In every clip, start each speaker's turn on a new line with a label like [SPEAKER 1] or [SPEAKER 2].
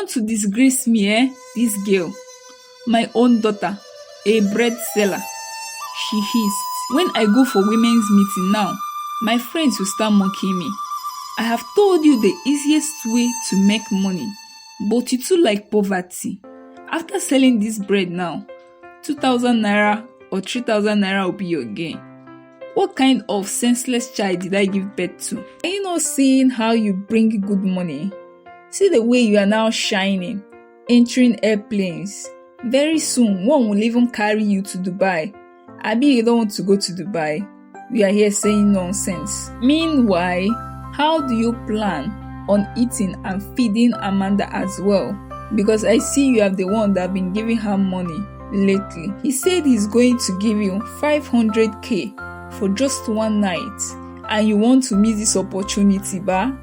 [SPEAKER 1] want to disgrace me, eh? This girl, my own daughter, a bread seller, she hissed. When I go for women's meeting now, my friends will start mocking me. I have told you the easiest way to make money, but you too like poverty. After selling this bread now, 2,000 naira or 3,000 naira will be your gain. What kind of senseless child did I give birth to? Are you not seeing how you bring good money? See the way you are now shining, entering airplanes. Very soon, one will even carry you to Dubai. Abi, you don't want to go to Dubai. We are here saying nonsense. Meanwhile, how do you plan on eating and feeding Amanda as well? Because I see you are the one that have been giving her money lately. He said he's going to give you 500k for just one night, and you want to miss this opportunity, ba?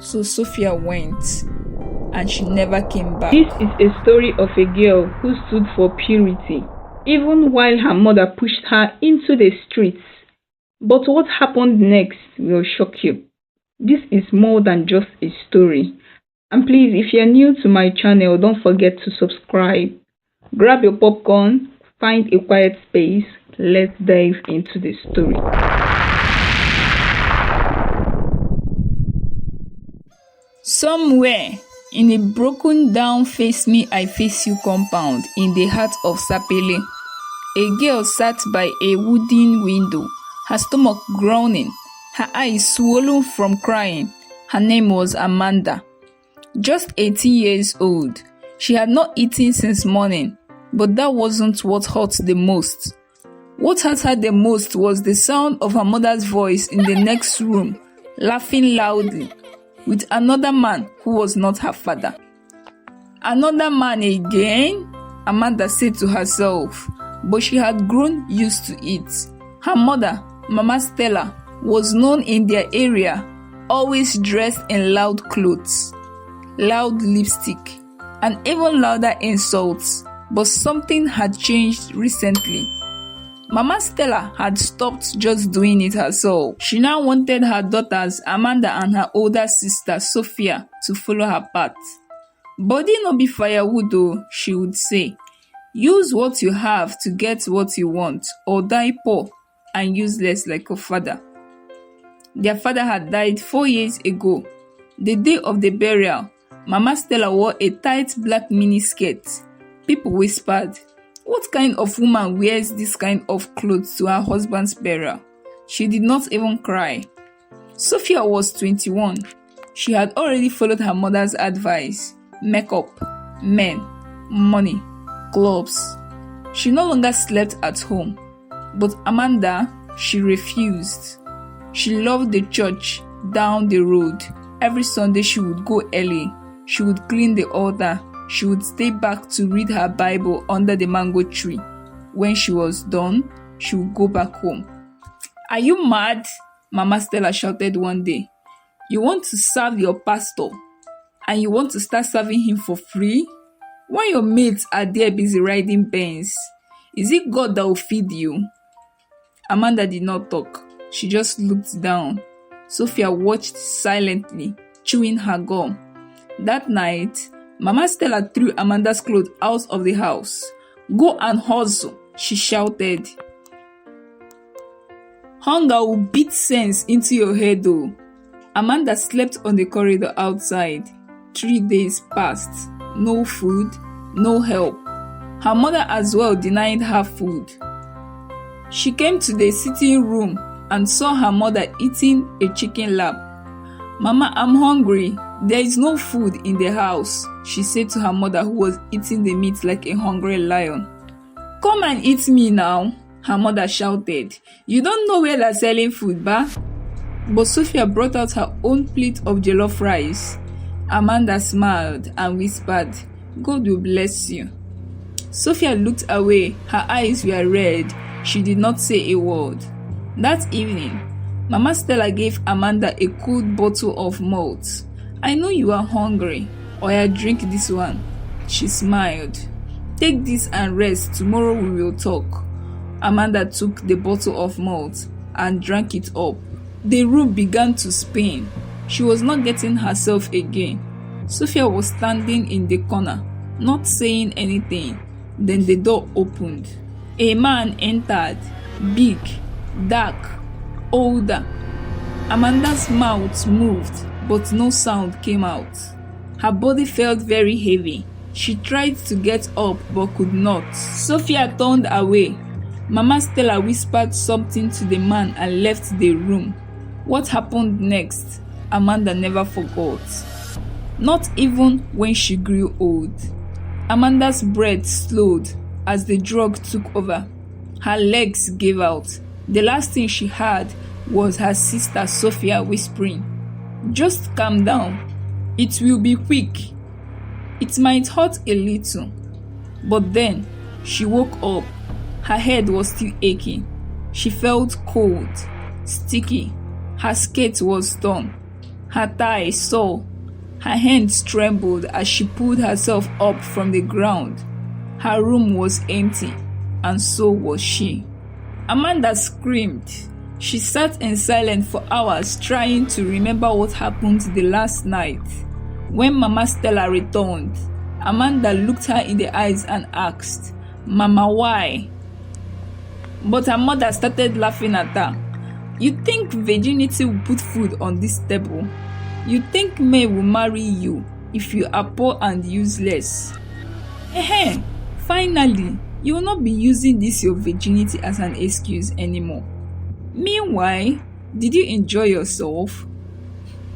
[SPEAKER 1] So Sophia went, and she never came back. This is a story of a girl who stood for purity, even while her mother pushed her into the streets. But what happened next will shock you. This is more than just a story. And please, if you're new to my channel, don't forget to subscribe. Grab your popcorn, find a quiet space. Let's dive into the story. Somewhere in a broken down face me I face you compound in the heart of Sapele, a girl sat by a wooden window, her stomach groaning, her eyes swollen from crying. Her name was Amanda. Just 18 years old. She had not eaten since morning, but that wasn't what hurt the most. What hurt her the most was the sound of her mother's voice in the next room, laughing loudly, with another man who was not her father. Another man again? Amanda said to herself, but she had grown used to it. Her mother, Mama Stella, was known in their area, always dressed in loud clothes, loud lipstick, and even louder insults. But something had changed recently. Mama Stella had stopped just doing it herself. She now wanted her daughters, Amanda and her older sister, Sophia, to follow her path. Body no be firewood though, she would say. Use what you have to get what you want, or die poor and useless like your father. Their father had died 4 years ago. The day of the burial, Mama Stella wore a tight black miniskirt. People whispered, "What kind of woman wears this kind of clothes to her husband's burial?" She did not even cry. Sophia was 21. She had already followed her mother's advice: makeup, men, money, clubs. She no longer slept at home. But Amanda, she refused. She loved the church down the road. Every Sunday she would go early. She would clean the altar. She would stay back to read her Bible under the mango tree. When she was done, she would go back home. "Are you mad?" Mama Stella shouted one day. "You want to serve your pastor, and you want to start serving him for free? When your mates are there busy riding Benz, is it God that will feed you?" Amanda did not talk. She just looked down. Sophia watched silently, chewing her gum. That night, Mama Stella threw Amanda's clothes out of the house. "Go and hustle," she shouted. "Hunger will beat sense into your head though." Amanda slept on the corridor outside. 3 days passed. No food, no help. Her mother as well denied her food. She came to the sitting room and saw her mother eating a chicken lap. "Mama, I'm hungry. There is no food in the house," she said to her mother, who was eating the meat like a hungry lion. "Come and eat me now," her mother shouted. "You don't know where they're selling food, ba?" But Sophia brought out her own plate of jollof rice. Amanda smiled and whispered, "God will bless you." Sophia looked away. Her eyes were red. She did not say a word. That evening, Mama Stella gave Amanda a cold bottle of malt. "I know you are hungry. Oya, drink this one." She smiled. "Take this and rest. Tomorrow we will talk." Amanda took the bottle of malt and drank it up. The room began to spin. She was not getting herself again. Sophia was standing in the corner, not saying anything. Then the door opened. A man entered, big, dark, older. Amanda's mouth moved, but no sound came out. Her body felt very heavy. She tried to get up but could not. Sophia turned away. Mama Stella whispered something to the man and left the room. What happened next, Amanda never forgot. Not even when she grew old. Amanda's breath slowed as the drug took over. Her legs gave out. The last thing she heard was her sister Sophia whispering, "Just calm down. It will be quick. It might hurt a little." But then she woke up. Her head was still aching. She felt cold, sticky. Her skirt was torn. Her thigh sore. Her hands trembled as she pulled herself up from the ground. Her room was empty, and so was she. Amanda screamed. She sat in silence for hours trying to remember what happened the last night. When Mama Stella returned, Amanda looked her in the eyes and asked, "Mama, why?" But her mother started laughing at her. "You think virginity will put food on this table? You think men will marry you if you are poor and useless? Finally, you will not be using this your virginity as an excuse anymore. Meanwhile, did you enjoy yourself?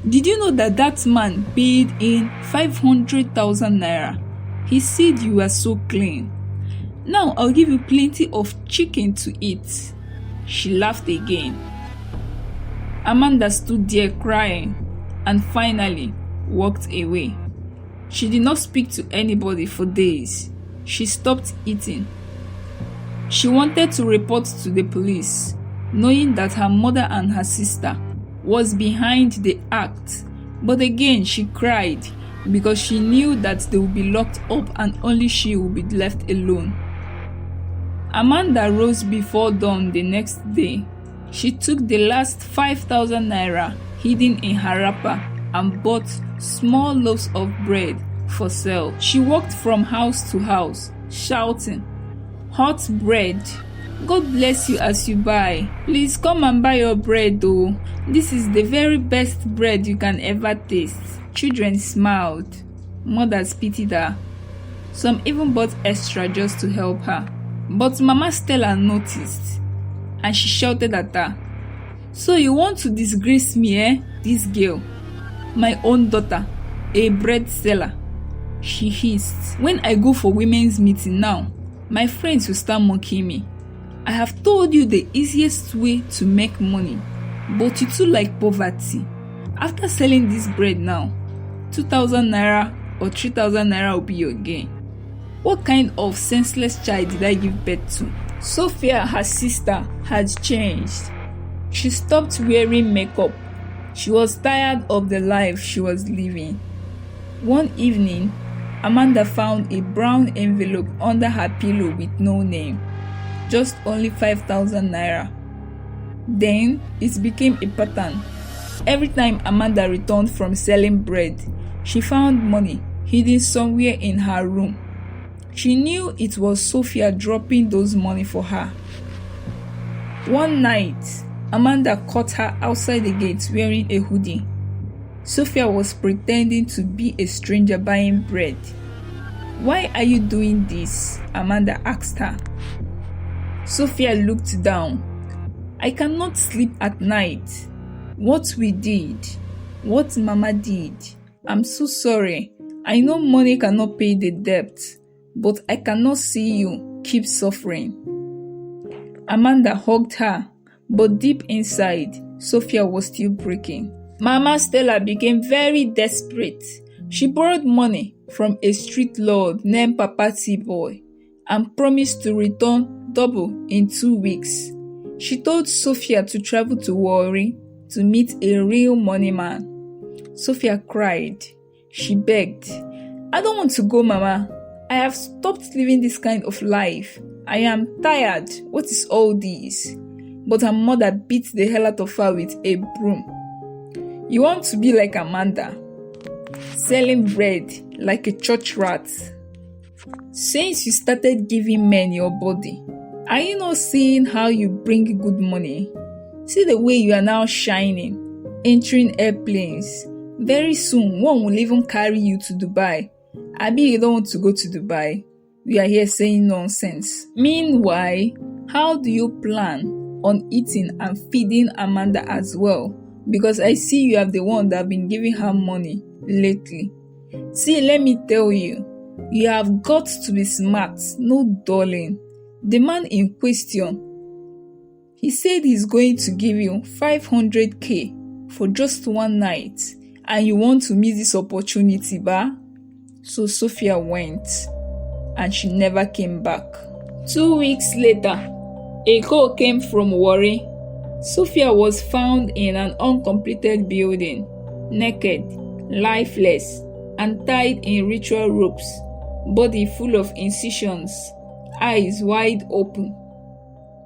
[SPEAKER 1] Did you know that that man paid in 500,000 naira? He said you were so clean. Now I'll give you plenty of chicken to eat." She laughed again. Amanda stood there crying and finally walked away. She did not speak to anybody for days. She stopped eating. She wanted to report to the police, knowing that her mother and her sister was behind the act. But again she cried because she knew that they would be locked up and only she would be left alone. Amanda rose before dawn the next day. She took the last 5,000 naira hidden in her wrapper and bought small loaves of bread for sale. She walked from house to house, shouting, "Hot bread! God bless you as you buy. Please come and buy your bread though. This is the very best bread you can ever taste." Children smiled. Mothers pitied her. Some even bought extra just to help her. But Mama Stella noticed and she shouted at her, "So you want to disgrace me, eh? This girl, my own daughter, a bread seller." She hissed. "When I go for women's meeting now, my friends will start mocking me. I have told you the easiest way to make money, but you too like poverty. After selling this bread now, 2,000 naira or 3,000 naira will be your gain. What kind of senseless child did I give birth to?" Sophia, her sister, had changed. She stopped wearing makeup. She was tired of the life she was living. One evening, Amanda found a brown envelope under her pillow with no name, just only 5,000 naira. Then it became a pattern. Every time Amanda returned from selling bread, she found money hidden somewhere in her room. She knew it was Sophia dropping those money for her. One night, Amanda caught her outside the gate wearing a hoodie. Sophia was pretending to be a stranger buying bread. "Why are you doing this?" Amanda asked her. Sophia looked down. "I cannot sleep at night. What we did, what Mama did. I'm so sorry. I know money cannot pay the debt, but I cannot see you keep suffering." Amanda hugged her, but deep inside, Sophia was still breaking. Mama Stella became very desperate. She borrowed money from a street lord named Papa T-Boy and promised to return double in 2 weeks. She told Sophia to travel to Warri to meet a real money man. Sophia cried. She begged, "I don't want to go, Mama. I have stopped living this kind of life. I am tired. What is all this?" But her mother beat the hell out of her with a broom. "You want to be like Amanda? selling bread like a church rat. Since you started giving men your body, are you not seeing how you bring good money? See the way you are now shining, entering airplanes. Very soon, one will even carry you to Dubai. Abi, you don't want to go to Dubai? We are here saying nonsense. Meanwhile, how do you plan on eating and feeding Amanda as well? Because I see you have the one that have been giving her money lately. See, let me tell you, you have got to be smart, no dulling. The man in question, he said he's going to give you 500k for just one night, and you want to miss this opportunity, ba? So Sophia went, and she never came back. 2 weeks later, a call came from Warri. Sophia was found in an uncompleted building, naked, lifeless, and tied in ritual ropes, body full of incisions, eyes wide open.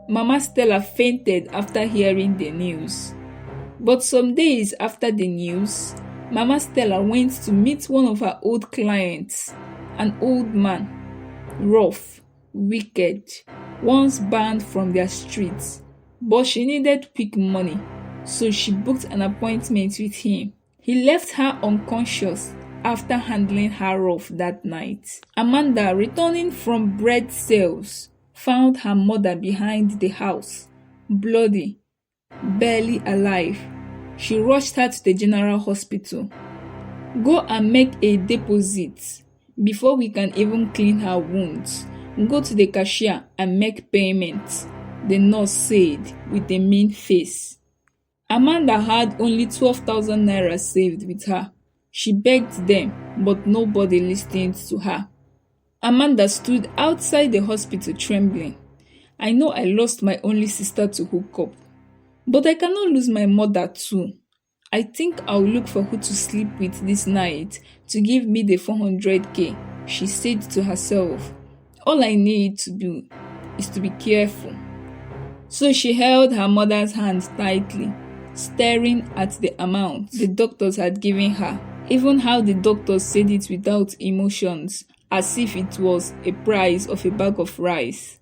[SPEAKER 1] Mama Stella fainted after hearing the news. But some days after the news, Mama Stella went to meet one of her old clients, an old man, rough, wicked, once banned from their streets. But she needed quick money, so she booked an appointment with him. He left her unconscious after handling her rough that night. Amanda, returning from bread sales, found her mother behind the house, bloody, barely alive. She rushed her to the general hospital. Go and make a deposit before we can even clean her wounds. Go to the cashier and make payment, the nurse said with a mean face. Amanda had only 12,000 naira saved with her. She begged them, but nobody listened to her. Amanda stood outside the hospital trembling. I know I lost my only sister to hook up, but I cannot lose my mother too. I think I'll look for who to sleep with this night to give me the 400k, she said to herself. All I need to do is to be careful. So she held her mother's hand tightly, staring at the amount the doctors had given her, even how the doctors said it without emotions, as if it was a price of a bag of rice.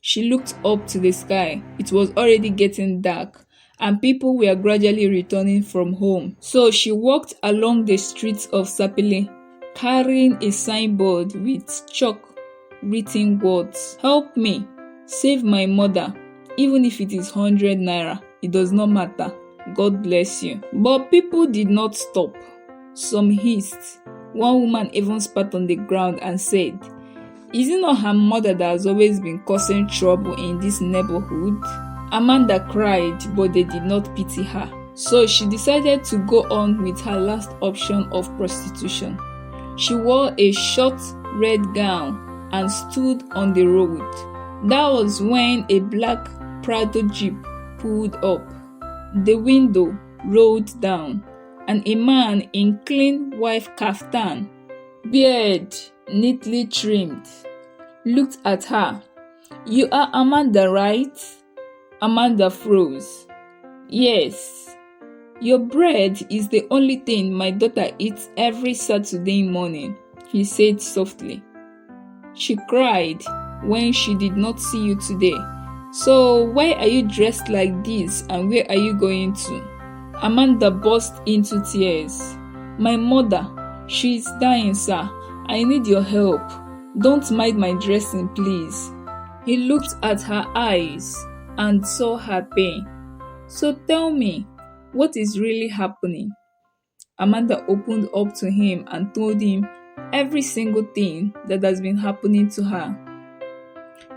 [SPEAKER 1] She looked up to the sky. It was already getting dark, and people were gradually returning from home. So she walked along the streets of Sapele, carrying a signboard with chalk written words. Help me, save my mother, even if it is 100 naira, it does not matter. God bless you. But people did not stop. Some hissed. One woman even spat on the ground and said, is it not her mother that has always been causing trouble in this neighborhood? Amanda cried, but they did not pity her. So she decided to go on with her last option of prostitution. She wore a short red gown and stood on the road. That was when a black Prado Jeep pulled up. The window rolled down, and a man in clean white kaftan, beard neatly trimmed, looked at her. You are Amanda, right? Amanda froze. Yes. Your bread is the only thing my daughter eats every Saturday morning, he said softly. She cried when she did not see you today. So why are you dressed like this and where are you going to? Amanda burst into tears. My mother, she is dying, sir. I need your help. Don't mind my dressing, please. He looked at her eyes and saw her pain. So tell me, what is really happening? Amanda opened up to him and told him every single thing that has been happening to her.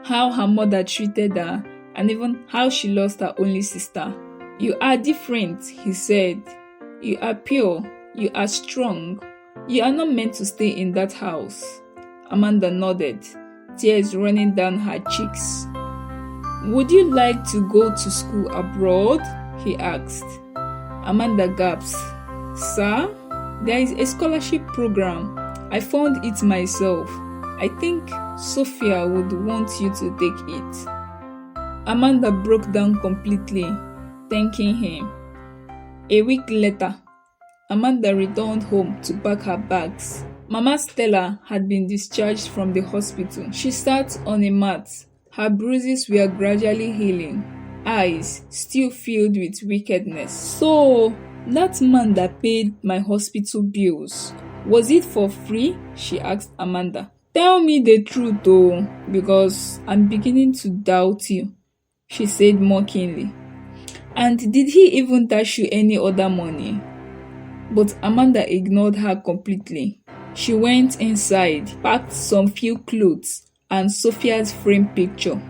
[SPEAKER 1] How her mother treated her, and even how she lost her only sister. You are different, he said. You are pure. You are strong. You are not meant to stay in that house. Amanda nodded, tears running down her cheeks. Would you like to go to school abroad? He asked. Amanda gasped. Sir, there is a scholarship program. I found it myself. I think Sophia would want you to take it. Amanda broke down completely, thanking him. A week later, Amanda returned home to pack her bags. Mama Stella had been discharged from the hospital. She sat on a mat. Her bruises were gradually healing, eyes still filled with wickedness. So, that man that paid my hospital bills, was it for free? She asked Amanda. Tell me the truth though, because I'm beginning to doubt you, she said mockingly. And did he even dash you any other money? But Amanda ignored her completely. She went inside, packed some few clothes and Sophia's framed picture.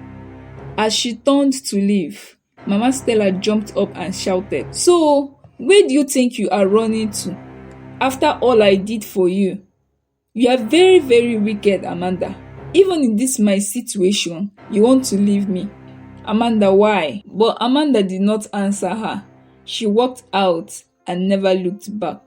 [SPEAKER 1] As she turned to leave, Mama Stella jumped up and shouted, So, where do you think you are running to? After all I did for you. You are very, very wicked, Amanda. Even in this my situation, you want to leave me. Amanda, why? But Amanda did not answer her. She walked out and never looked back.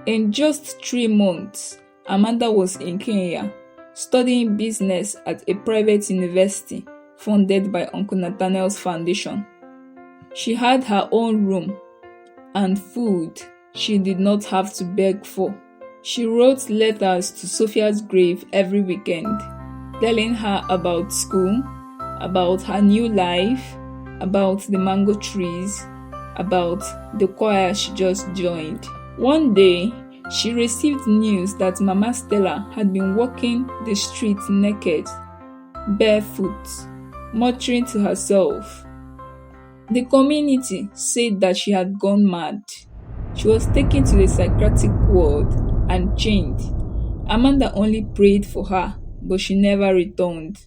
[SPEAKER 1] In just 3 months, Amanda was in Kenya, studying business at a private university funded by Uncle Nathaniel's foundation. She had her own room and food she did not have to beg for. She wrote letters to Sophia's grave every weekend, telling her about school, about her new life, about the mango trees, about the choir she just joined. One day, she received news that Mama Stella had been walking the street naked, barefoot, muttering to herself. The community said that she had gone mad. She was taken to the psychiatric ward and chained. Amanda only prayed for her, but she never returned.